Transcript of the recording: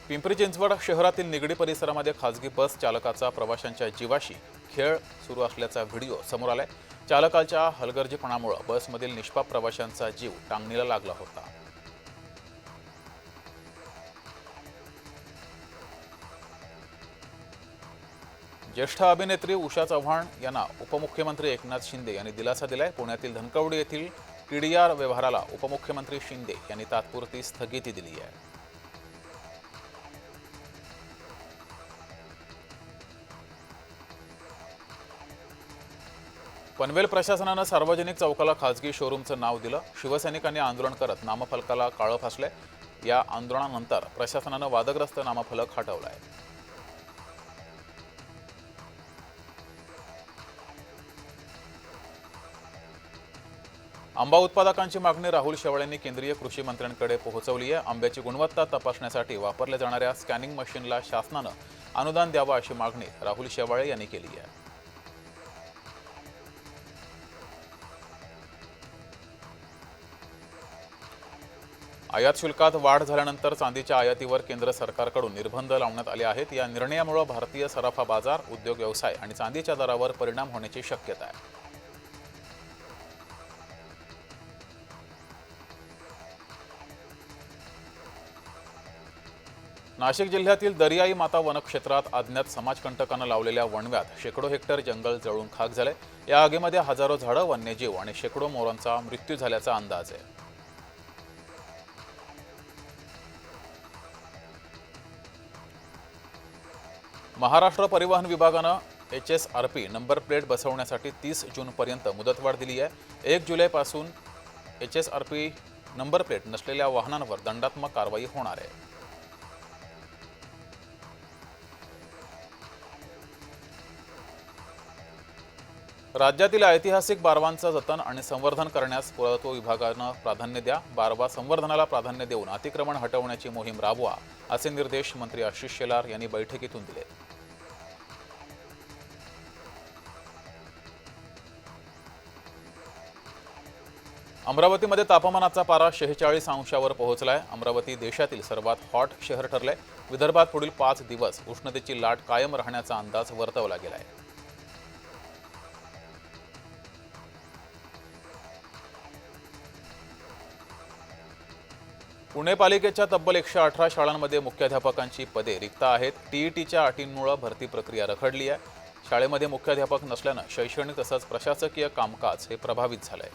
पिंपरी चिंचवड शहरातील निगडी परिसरामध्ये खासगी बस चालकाचा प्रवाशांच्या जीवाशी खेळ सुरू असल्याचा व्हिडिओ समोर आलाय। चालकाच्या हलगर्जीपणामुळे बसमधील निष्पाप प्रवाशांचा जीव टांगणीला लागला होता। ज्येष्ठ अभिनेत्री उषा चव्हाण यांना उपमुख्यमंत्री एकनाथ शिंदे यांनी दिलासा दिलाय। पुण्यातील धनकवडी येथील टीडीआर व्यवहाराला उपमुख्यमंत्री शिंदे यांनी तात्पुरती स्थगिती दिली आहे। पनवेल प्रशासनाने सार्वजनिक चौकाला खासगी शोरूमचं नाव दिलं। शिवसैनिकांनी आंदोलन करत नामफलकाला काळं फासलंय। या आंदोलनानंतर प्रशासनाने वादग्रस्त नामफलक हटवलाय। आंबा उत्पादकांची मागणी राहुल शेवाळेंनी केंद्रीय कृषी मंत्र्यांकडे पोहोचवली आहे। आंब्याची गुणवत्ता तपासण्यासाठी वापरल्या जाणाऱ्या स्कॅनिंग मशीनला शासनाने अनुदान द्यावं अशी मागणी राहुल शेवाळे यांनी केली आहे। आयात शुल्कात वाढ झाल्यानंतर चांदीच्या आयातीवर केंद्र सरकारकडून निर्बंध लावण्यात आले आहेत। या निर्णयामुळे भारतीय सराफा बाजार, उद्योग व्यवसाय आणि चांदीच्या दरावर परिणाम होण्याची शक्यता आहे। नाशिक जिल्ह्यातील दर्याई माता वनक्षेत्रात अज्ञात समाजकंटकांना लावलेल्या वणव्यात शेकडो हेक्टर जंगल जळून खाक झाले। या आगीमध्ये हजारो झाडं, वन्यजीव आणि शेकडो मोरांचा मृत्यू झाल्याचा अंदाज आहे। महाराष्ट्र परिवहन विभागाने HSRP नंबर प्लेट बसवण्यासाठी 30 जूनपर्यंत मुदतवाढ दिली आहे। 1 जुलैपासून HSRP नंबर प्लेट नसलेल्या वाहनांवर दंडात्मक कारवाई होणार आहे। राज्यातील ऐतिहासिक बारवांचं जतन आणि संवर्धन करण्यास पुरातत्व विभागाने प्राधान्य द्या। बारवा संवर्धनाला प्राधान्य देऊन अतिक्रमण हटवण्याची मोहीम राबवा असे निर्देश मंत्री आशिष शेलार यांनी बैठकीतून दिले। अमरावतीमध्ये तापमानाचा पारा 46 अंशावर पोहोचलाय। अमरावती देशातील सर्वात हॉट शहर ठरले। विदर्भात पुढील 5 दिवस उष्णतेची लाट कायम राहण्याचा अंदाज वर्तवला गेलाय। पुणे पालिकेच्या तब्बल 118 शाळांमध्ये मुख्याध्यापकांची पदे रिक्त आहेत। TETच्या अटींमुळे भरती प्रक्रिया रखडली आहे। शाळेमध्ये मुख्याध्यापक नसल्याने शैक्षणिक तसंच प्रशासकीय कामकाज हे प्रभावित झालंय।